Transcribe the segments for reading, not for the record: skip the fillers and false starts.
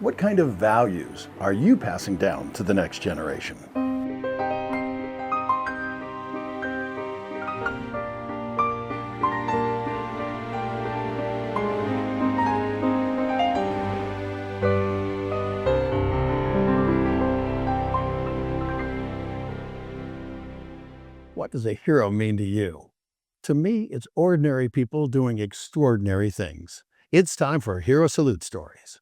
What kind of values are you passing down to the next generation? What does a hero mean to you? To me, it's ordinary people doing extraordinary things. It's time for Hero Salute Stories.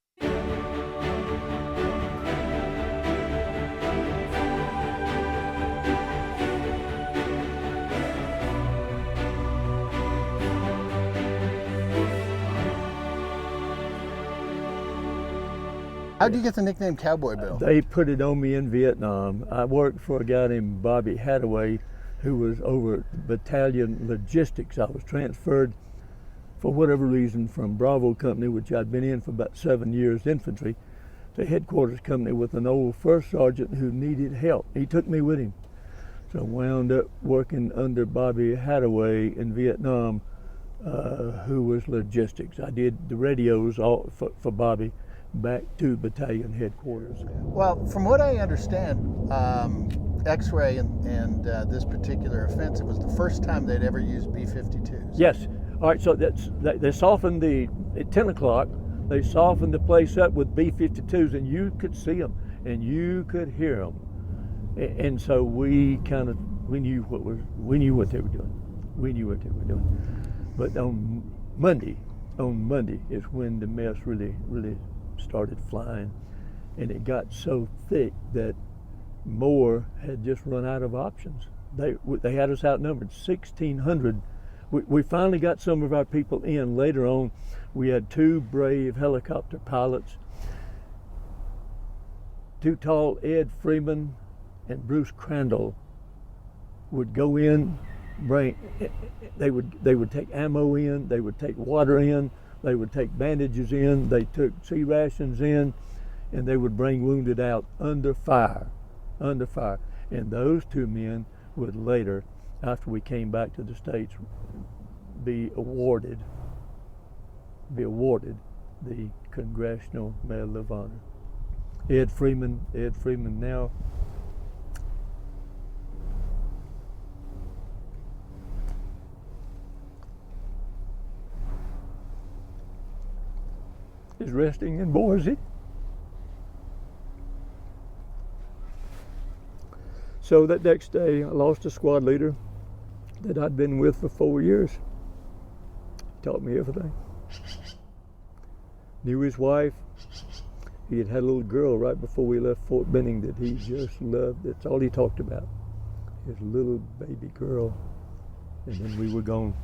How'd you get the nickname Cowboy Bill? They put it on me in Vietnam. I worked for a guy named Bobby Hadaway, who was over battalion logistics. I was transferred for whatever reason from Bravo Company, which I'd been in for about 7 years, infantry, to headquarters company with an old first sergeant who needed help. He took me with him. So I wound up working under Bobby Hadaway in Vietnam, who was logistics. I did the radios all for Bobby back to battalion headquarters. Well, from what I understand, X-ray and this particular offense, it was the first time they'd ever used B-52s. Yes. All right, so they softened at 10 o'clock, they softened the place up with B-52s, and you could see them, and you could hear them. And so we knew what they were doing. We knew what they were doing. But on Monday is when the mess really started flying, and it got so thick that Moore had just run out of options. They had us outnumbered, 1,600. We finally got some of our people in. Later on, we had two brave helicopter pilots, Too Tall Ed Freeman and Bruce Crandall would go in, they would take ammo in, they would take water in, they would take bandages in, they took sea rations in, and they would bring wounded out under fire. And those two men would later, after we came back to the States, be awarded the Congressional Medal of Honor. Ed Freeman now is resting in Boise. So that next day, I lost a squad leader that I'd been with for 4 years. He taught me everything. Knew his wife. He had a little girl right before we left Fort Benning that he just loved. That's all he talked about, his little baby girl. And then we were gone.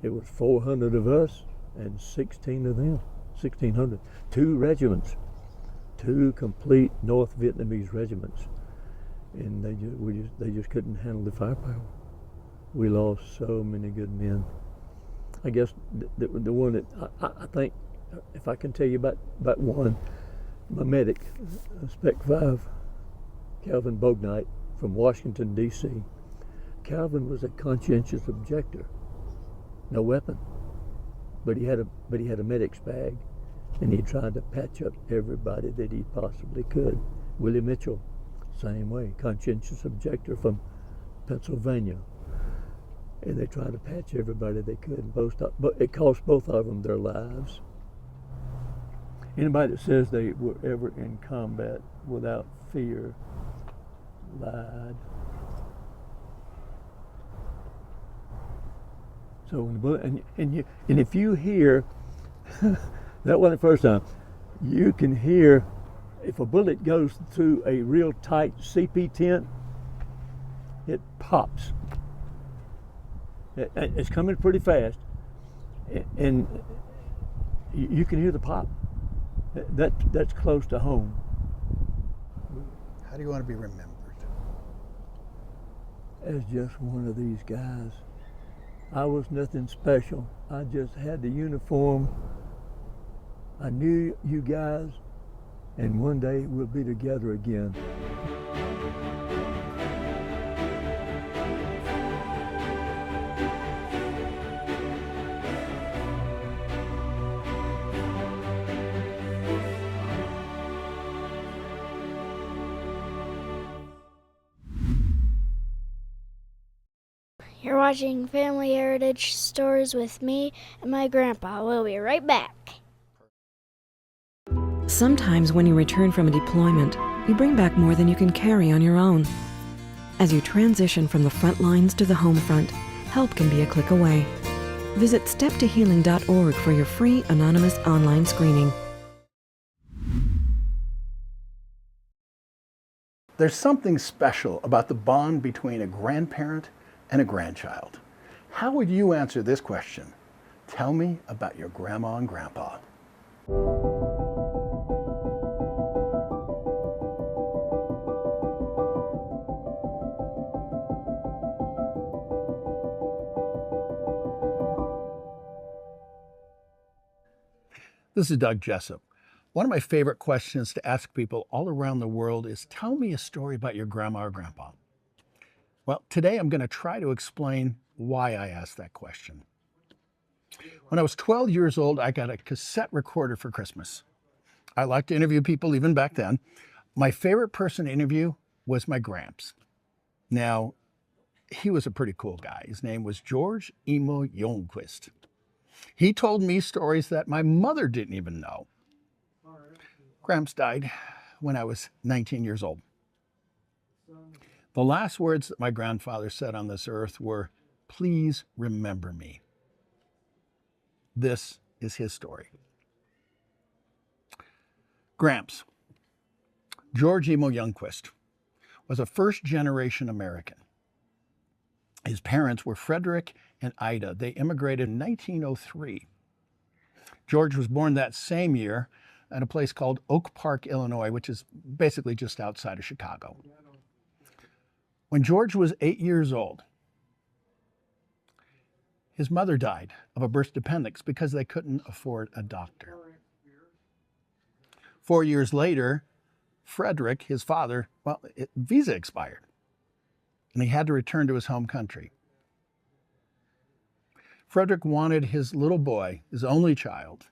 It was 400 of us and 16 of them, 1,600. 2 regiments, 2 complete North Vietnamese regiments. And they just couldn't handle the firepower. We lost so many good men. I guess the one that I think, if I can tell you about one, my medic, Spec 5, Calvin Bognite from Washington, D.C. Calvin was a conscientious objector. No weapon, but he had a medic's bag, and he tried to patch up everybody that he possibly could. Willie Mitchell, same way, conscientious objector from Pennsylvania, and they tried to patch everybody they could. But it cost both of them their lives. Anybody that says they were ever in combat without fear lied. So and if you hear, that wasn't the first time, you can hear if a bullet goes through a real tight CP tent, it pops. It's coming pretty fast, and you can hear the pop. That's close to home. How do you want to be remembered? As just one of these guys. I was nothing special. I just had the uniform. I knew you guys, and one day we'll be together again. You're watching Family Heritage Stories with me and my grandpa. We'll be right back. Sometimes when you return from a deployment, you bring back more than you can carry on your own. As you transition from the front lines to the home front, help can be a click away. Visit steptohealing.org for your free anonymous online screening. There's something special about the bond between a grandparent and a grandchild. How would you answer this question? Tell me about your grandma and grandpa. This is Doug Jessup. One of my favorite questions to ask people all around the world is, tell me a story about your grandma or grandpa. Well, today I'm going to try to explain why I asked that question. When I was 12 years old, I got a cassette recorder for Christmas. I liked to interview people even back then. My favorite person to interview was my gramps. Now, he was a pretty cool guy. His name was George Emo Youngquist. He told me stories that my mother didn't even know. Gramps died when I was 19 years old. The last words that my grandfather said on this earth were, "Please remember me." This is his story. Gramps, George Emo Youngquist, was a first-generation American. His parents were Frederick and Ida. They immigrated in 1903. George was born that same year at a place called Oak Park, Illinois, which is basically just outside of Chicago. When George was 8 years old, his mother died of a birth appendix because they couldn't afford a doctor. 4 years later, Frederick, his father, visa expired, and he had to return to his home country. Frederick wanted his little boy, his only child,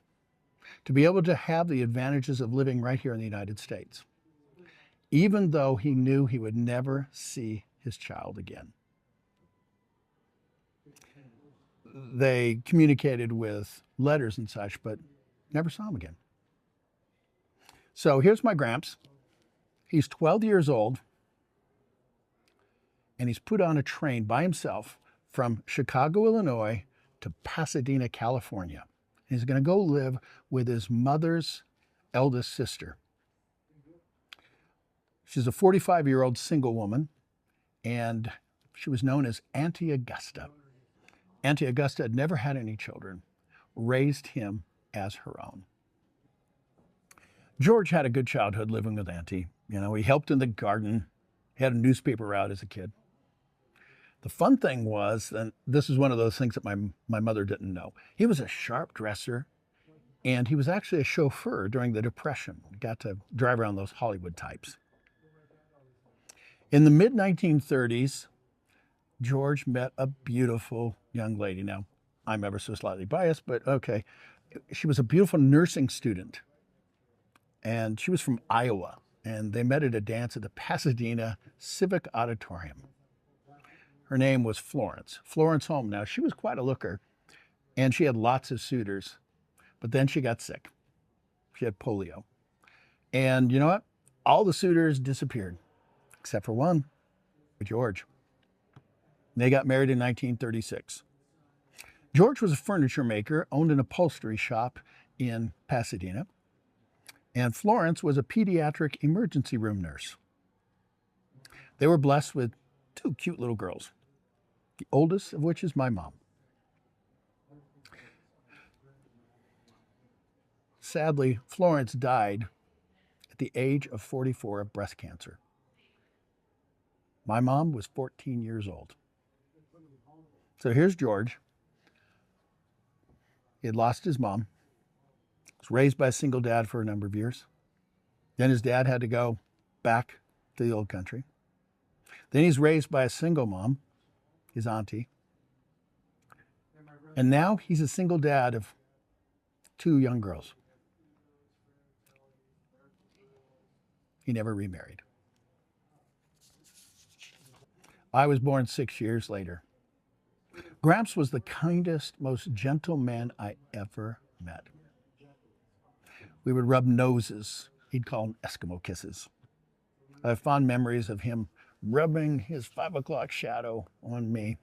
to be able to have the advantages of living right here in the United States, even though he knew he would never see his child again. They communicated with letters and such, but never saw him again. So here's my Gramps. He's 12 years old, and he's put on a train by himself from Chicago, Illinois to Pasadena, California. He's going to go live with his mother's eldest sister. She's a 45-year-old single woman, and she was known as Auntie Augusta. Auntie Augusta had never had any children, raised him as her own. George had a good childhood living with Auntie. You know, he helped in the garden, he had a newspaper route as a kid. The fun thing was, and this is one of those things that my mother didn't know, he was a sharp dresser, and he was actually a chauffeur during the Depression. He got to drive around those Hollywood types. In the mid-1930s, George met a beautiful young lady. Now, I'm ever so slightly biased, but okay. She was a beautiful nursing student, and she was from Iowa, and they met at a dance at the Pasadena Civic Auditorium. Her name was Florence Holm. Now, she was quite a looker, and she had lots of suitors, but then she got sick. She had polio. And you know what? All the suitors disappeared, except for one, George. They got married in 1936. George was a furniture maker, owned an upholstery shop in Pasadena, and Florence was a pediatric emergency room nurse. They were blessed with two cute little girls, the oldest of which is my mom. Sadly, Florence died at the age of 44 of breast cancer. My mom was 14 years old. So here's George. He had lost his mom. Was raised by a single dad for a number of years. Then his dad had to go back to the old country. Then he's raised by a single mom, his auntie. And now he's a single dad of two young girls. He never remarried. I was born 6 years later. Gramps was the kindest, most gentle man I ever met. We would rub noses. He'd call them Eskimo kisses. I have fond memories of him rubbing his 5 o'clock shadow on me.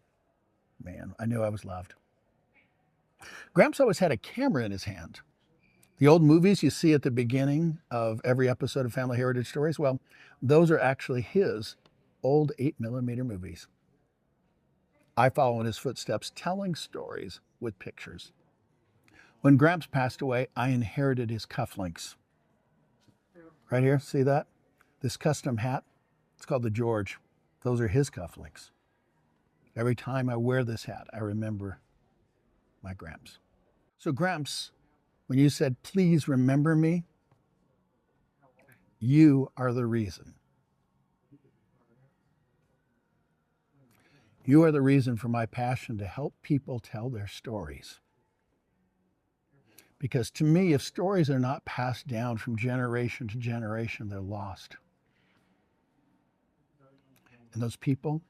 Man, I knew I was loved. Gramps always had a camera in his hand. The old movies you see at the beginning of every episode of Family Heritage Stories, well, those are actually his old 8mm movies. I follow in his footsteps, telling stories with pictures. When Gramps passed away, I inherited his cufflinks. Right here, see that? This custom hat, it's called the George. Those are his cufflinks. Every time I wear this hat, I remember my Gramps. So Gramps, when you said, please remember me, you are the reason. You are the reason for my passion to help people tell their stories. Because to me, if stories are not passed down from generation to generation, they're lost. And those people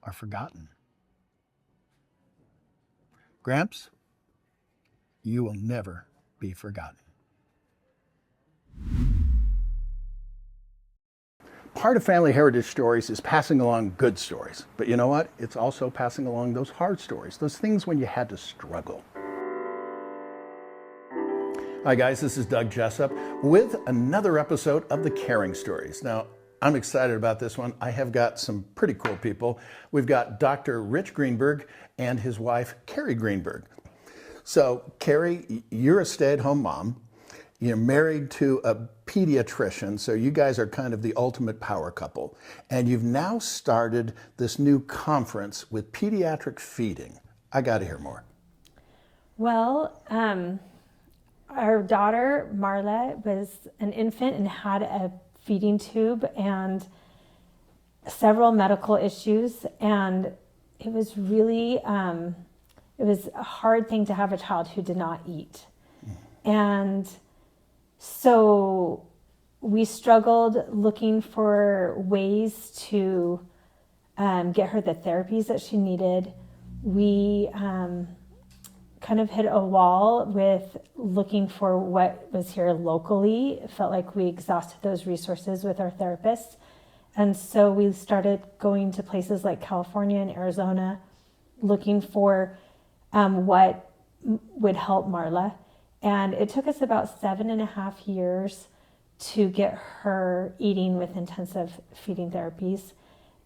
are forgotten. Gramps, you will never be forgotten. Part of Family Heritage Stories is passing along good stories. But you know what? It's also passing along those hard stories, those things when you had to struggle. Hi guys, this is Doug Jessup with another episode of the Caring Stories. Now, I'm excited about this one. I have got some pretty cool people. We've got Dr. Rich Greenberg and his wife, Carrie Greenberg. So, Carrie, you're a stay-at-home mom. You're married to a pediatrician, so you guys are kind of the ultimate power couple. And you've now started this new conference with pediatric feeding. I got to hear more. Well, our daughter, Marla, was an infant and had a feeding tube and several medical issues. And it was really, it was a hard thing to have a child who did not eat. And so we struggled looking for ways to get her the therapies that she needed. We kind of hit a wall with looking for what was here locally. It felt like we exhausted those resources with our therapists. And so we started going to places like California and Arizona, looking for what would help Marla. And it took us about 7.5 years to get her eating with intensive feeding therapies.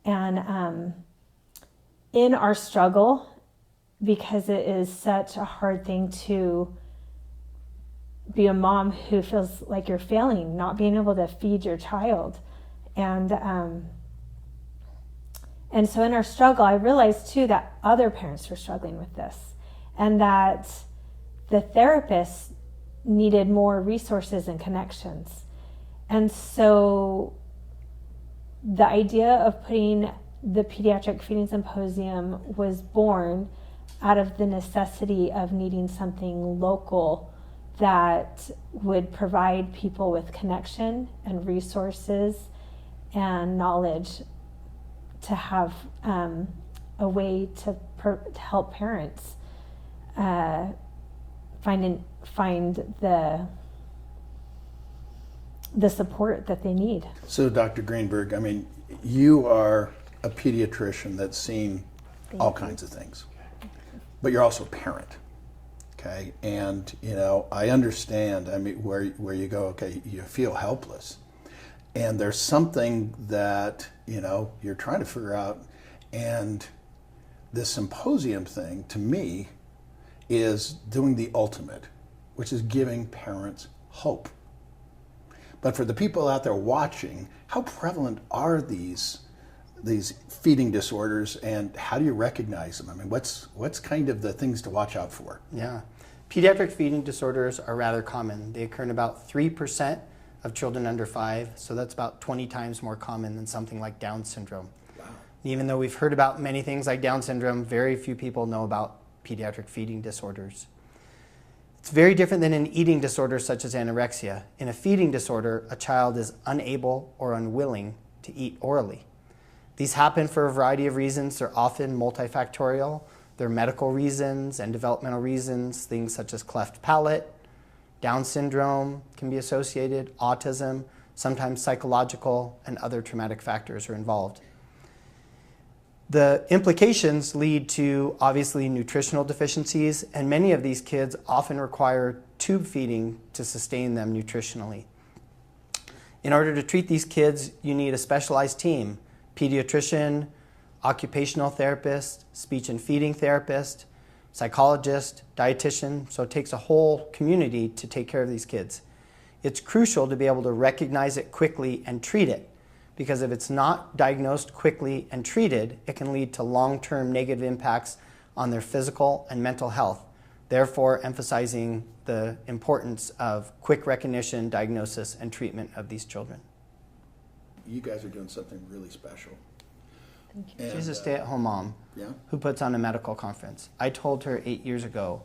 And in our struggle, because it is such a hard thing to be a mom who feels like you're failing, not being able to feed your child. And so in our struggle, I realized too that other parents were struggling with this, and that the therapists needed more resources and connections. And so the idea of putting the Pediatric Feeding Symposium was born out of the necessity of needing something local that would provide people with connection and resources and knowledge to have a way to help parents find the support that they need. So, Dr. Greenberg, I mean, you are a pediatrician that's seen all kinds of things, but you're also a parent, okay? And, you know, I understand, I mean, where you go, okay, you feel helpless. And there's something that, you know, you're trying to figure out. And this symposium thing, to me, is doing the ultimate, which is giving parents hope. But for the people out there watching, how prevalent are these feeding disorders, and how do you recognize them? I mean, what's kind of the things to watch out for? Yeah. Pediatric feeding disorders are rather common. They occur in about 3% of children under 5, so that's about 20 times more common than something like Down syndrome. Wow. Even though we've heard about many things like Down syndrome, very few people know about pediatric feeding disorders. It's very different than an eating disorder such as anorexia. In a feeding disorder, a child is unable or unwilling to eat orally. These happen for a variety of reasons. They're often multifactorial. There are medical reasons and developmental reasons, things such as cleft palate, Down syndrome can be associated, autism, sometimes psychological and other traumatic factors are involved. The implications lead to obviously nutritional deficiencies, and many of these kids often require tube feeding to sustain them nutritionally. In order to treat these kids, you need a specialized team, pediatrician, occupational therapist, speech and feeding therapist, psychologist, dietitian, so it takes a whole community to take care of these kids. It's crucial to be able to recognize it quickly and treat it, because if it's not diagnosed quickly and treated, it can lead to long-term negative impacts on their physical and mental health, therefore emphasizing the importance of quick recognition, diagnosis, and treatment of these children. You guys are doing something really special. And, She's a stay-at-home mom who puts on a medical conference. I told her 8 years ago,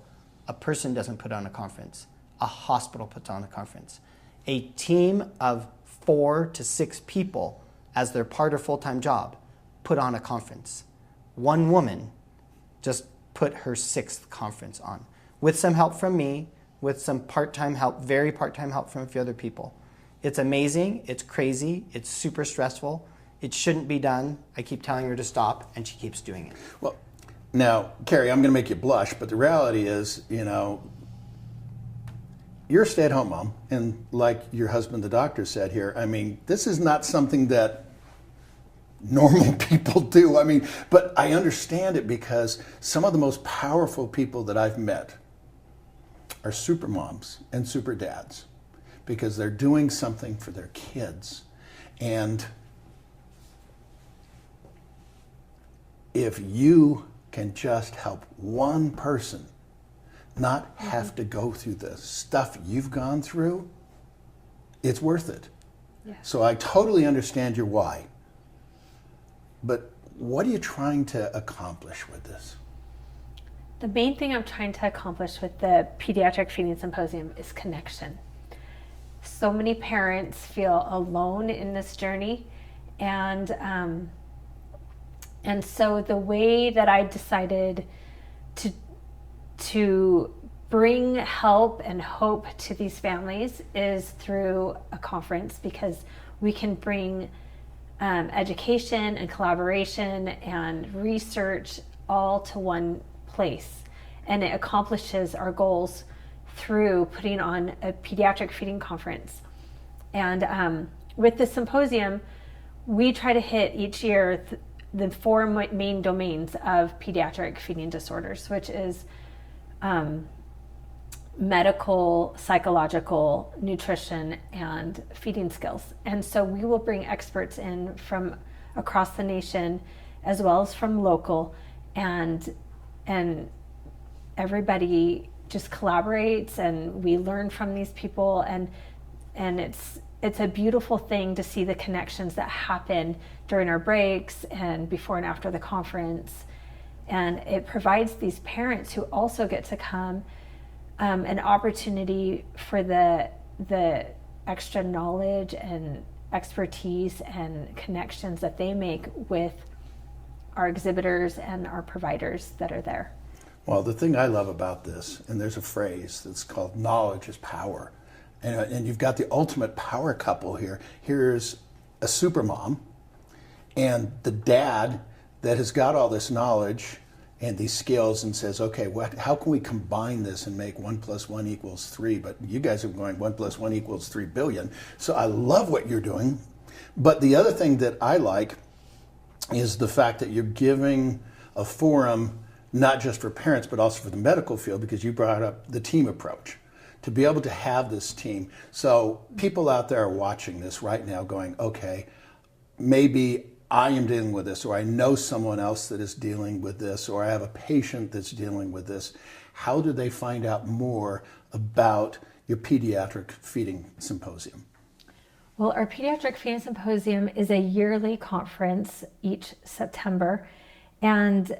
a person doesn't put on a conference. A hospital puts on a conference. A team of 4 to 6 people, as their part of full-time job, put on a conference. One woman just put her 6th conference on, with some help from me, with some part-time help, very part-time help from a few other people. It's amazing, it's crazy, it's super stressful. It shouldn't be done. I keep telling her to stop, and she keeps doing it. Well, now, Carrie, I'm going to make you blush, but the reality is, you know, you're a stay-at-home mom, and like your husband, the doctor, said here, I mean, this is not something that normal people do. I mean, but I understand it because some of the most powerful people that I've met are super moms and super dads because they're doing something for their kids. And if you can just help one person not have to go through the stuff you've gone through, it's worth it. Yeah. So I totally understand your why. But what are you trying to accomplish with this? The main thing I'm trying to accomplish with the Pediatric Feeding Symposium is connection. So many parents feel alone in this journey, and so the way that I decided to bring help and hope to these families is through a conference, because we can bring education and collaboration and research all to one place, and it accomplishes our goals through putting on a pediatric feeding conference. And with the symposium, we try to hit each year the 4 main domains of pediatric feeding disorders, which is medical, psychological, nutrition, and feeding skills. And so we will bring experts in from across the nation as well as from local, and everybody just collaborates, and we learn from these people, and it's a beautiful thing to see the connections that happen during our breaks and before and after the conference. And it provides these parents who also get to come an opportunity for the extra knowledge and expertise and connections that they make with our exhibitors and our providers that are there. Well, the thing I love about this, and there's a phrase that's called knowledge is power. And you've got the ultimate power couple here. Here's a super mom and the dad that has got all this knowledge and these skills and says, okay, how can we combine this and make 1 + 1 = 3? But you guys are going 1 + 1 = 3 billion. So I love what you're doing. But the other thing that I like is the fact that you're giving a forum not just for parents, but also for the medical field, because you brought up the team approach. To be able to have this team. So people out there are watching this right now going, okay, maybe I am dealing with this, or I know someone else that is dealing with this, or I have a patient that's dealing with this. How do they find out more about your Pediatric Feeding Symposium? Well, our Pediatric Feeding Symposium is a yearly conference each September, and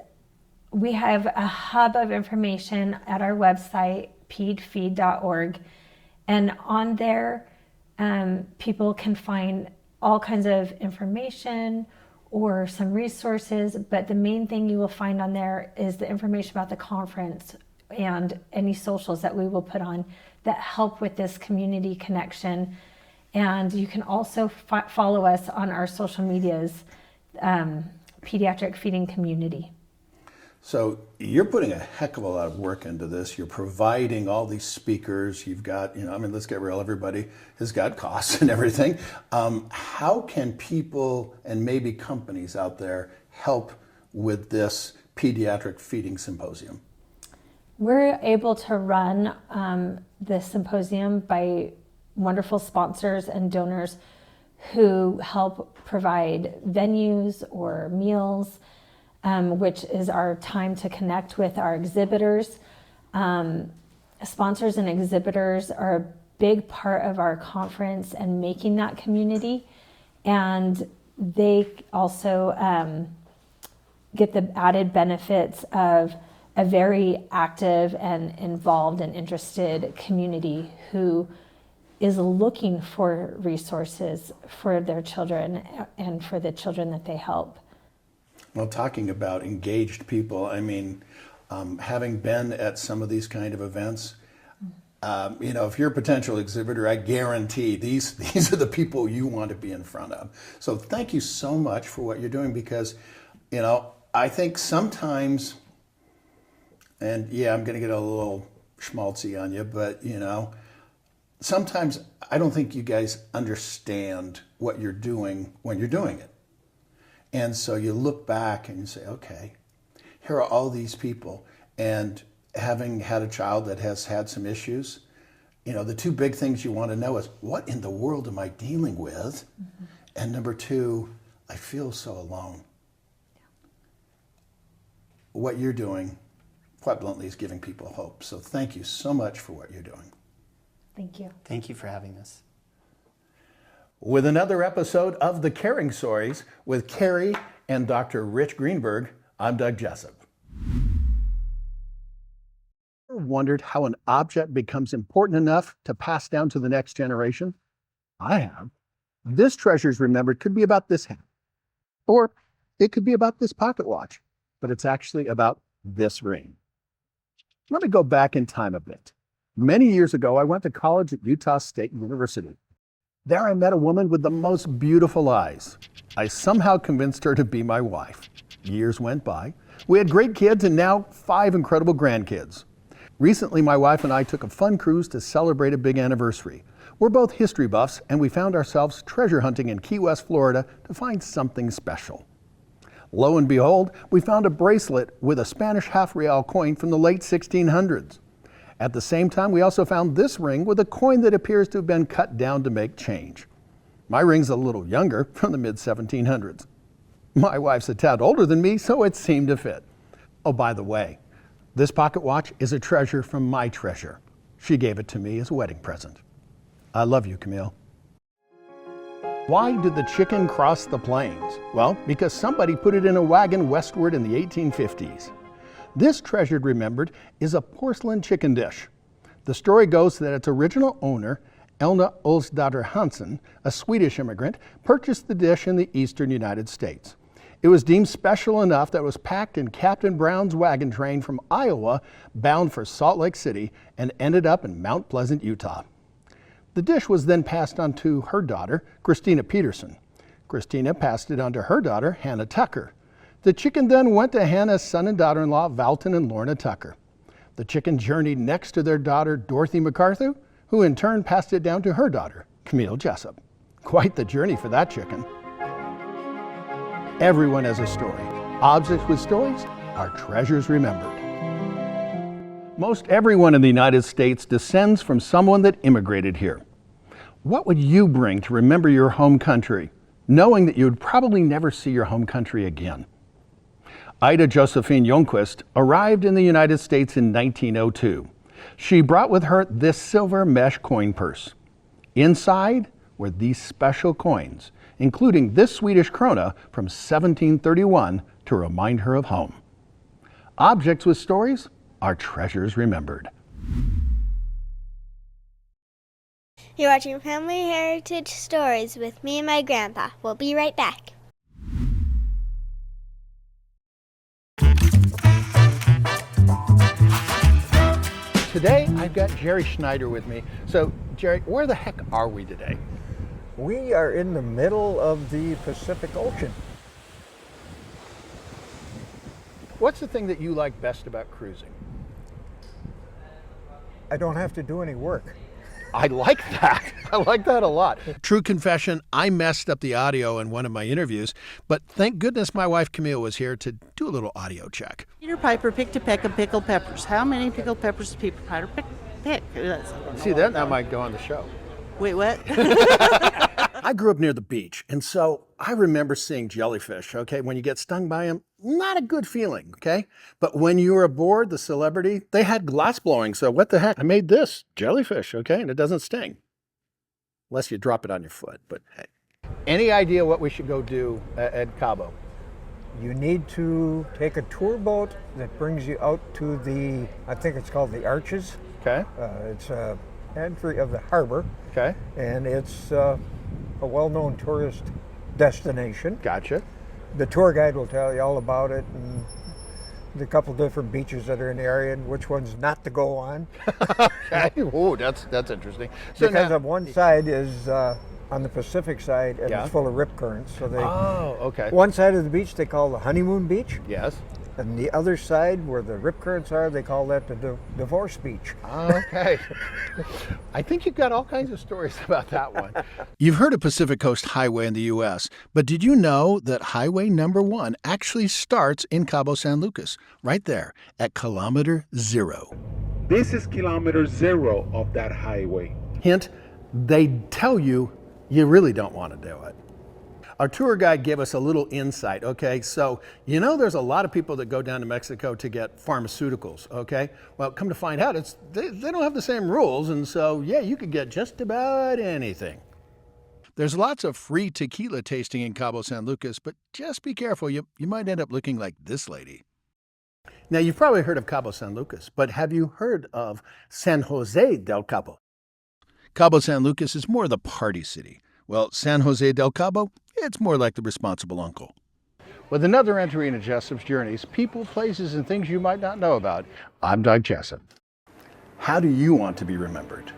we have a hub of information at our website, pedfeed.org, and on there people can find all kinds of information or some resources, but the main thing you will find on there is the information about the conference and any socials that we will put on that help with this community connection. And you can also follow us on our social medias, Pediatric Feeding Community. So you're putting a heck of a lot of work into this. You're providing all these speakers. You've got, let's get real, everybody has got costs and everything. How can people and maybe companies out there help with this pediatric feeding symposium? We're able to run the symposium by wonderful sponsors and donors who help provide venues or meals, which is our time to connect with our exhibitors. Sponsors and exhibitors are a big part of our conference and making that community. And they also get the added benefits of a very active and involved and interested community who is looking for resources for their children and for the children that they help. Well, talking about engaged people, having been at some of these kind of events, if you're a potential exhibitor, I guarantee these are the people you want to be in front of. So thank you so much for what you're doing, because, I think sometimes, and yeah, I'm going to get a little schmaltzy on you, but, sometimes I don't think you guys understand what you're doing when you're doing it. And so you look back and you say, okay, here are all these people. And having had a child that has had some issues, the two big things you want to know is, what in the world am I dealing with? Mm-hmm. And number two, I feel so alone. Yeah. What you're doing, quite bluntly, is giving people hope. So thank you so much for what you're doing. Thank you. Thank you for having us. With another episode of The Caring Stories with Carrie and Dr. Rich Greenberg, I'm Doug Jessup. Ever wondered how an object becomes important enough to pass down to the next generation? I have. This Treasures Remembered could be about this hat, or it could be about this pocket watch, but it's actually about this ring. Let me go back in time a bit. Many years ago, I went to college at Utah State University. There I met a woman with the most beautiful eyes. I somehow convinced her to be my wife. Years went by. We had great kids and now 5 incredible grandkids. Recently, my wife and I took a fun cruise to celebrate a big anniversary. We're both history buffs, and we found ourselves treasure hunting in Key West, Florida to find something special. Lo and behold, we found a bracelet with a Spanish half-real coin from the late 1600s. At the same time, we also found this ring with a coin that appears to have been cut down to make change. My ring's a little younger, from the mid-1700s. My wife's a tad older than me, so it seemed to fit. Oh, by the way, this pocket watch is a treasure from my treasure. She gave it to me as a wedding present. I love you, Camille. Why did the chicken cross the plains? Well, because somebody put it in a wagon westward in the 1850s. This Treasured Remembered is a porcelain chicken dish. The story goes that its original owner, Elna Olsdatter Hansen, a Swedish immigrant, purchased the dish in the eastern United States. It was deemed special enough that it was packed in Captain Brown's wagon train from Iowa, bound for Salt Lake City, and ended up in Mount Pleasant, Utah. The dish was then passed on to her daughter, Christina Peterson. Christina passed it on to her daughter, Hannah Tucker. The chicken then went to Hannah's son and daughter-in-law, Valton and Lorna Tucker. The chicken journeyed next to their daughter, Dorothy MacArthur, who in turn passed it down to her daughter, Camille Jessup. Quite the journey for that chicken. Everyone has a story. Objects with stories are treasures remembered. Most everyone in the United States descends from someone that immigrated here. What would you bring to remember your home country, knowing that you would probably never see your home country again? Ida Josephine Jonquist arrived in the United States in 1902. She brought with her this silver mesh coin purse. Inside were these special coins, including this Swedish krona from 1731 to remind her of home. Objects with stories are treasures remembered. You're watching Family Heritage Stories with me and my grandpa. We'll be right back. Today, I've got Jerry Schneider with me. So, Jerry, where the heck are we today? We are in the middle of the Pacific Ocean. What's the thing that you like best about cruising? I don't have to do any work. I like that. I like that a lot. True confession, I messed up the audio in one of my interviews, but thank goodness my wife Camille was here to do a little audio check. Peter Piper picked a peck of pickled peppers. How many pickled peppers did Peter Piper pick? See, that now might go on the show. Wait, what? I grew up near the beach, and so I remember seeing jellyfish, okay? When you get stung by them, not a good feeling, okay? But when you were aboard the Celebrity, they had glass blowing, so what the heck? I made this jellyfish, okay? And it doesn't sting. Unless you drop it on your foot, but hey. Any idea what we should go do at Cabo? You need to take a tour boat that brings you out to the, I think it's called the Arches. Okay. It's a entry of the harbor. Okay. And it's a well-known tourist destination. Gotcha. The tour guide will tell you all about it and the couple different beaches that are in the area and which ones not to go on. Okay. Oh, that's interesting. So because now, of one side is on the Pacific side, and Yeah. it's full of rip currents. So they, oh, okay. one side of the beach they call the honeymoon beach, Yes. and the other side where the rip currents are, they call that the divorce beach. Okay. I think you've got all kinds of stories about that one. You've heard of Pacific Coast Highway in the U.S., but did you know that Highway number 1 actually starts in Cabo San Lucas, right there at kilometer 0? This is kilometer 0 of that highway. Hint, they tell you you really don't want to do it. Our tour guide gave us a little insight, okay? So, you know there's a lot of people that go down to Mexico to get pharmaceuticals, okay? Well, come to find out, they don't have the same rules, and so, yeah, you could get just about anything. There's lots of free tequila tasting in Cabo San Lucas, but just be careful, you might end up looking like this lady. Now, you've probably heard of Cabo San Lucas, but have you heard of San Jose del Cabo? Cabo San Lucas is more the party city. Well, San Jose del Cabo, it's more like the responsible uncle. With another entry into Jessup's Journeys, people, places, and things you might not know about, I'm Doug Jessup. How do you want to be remembered?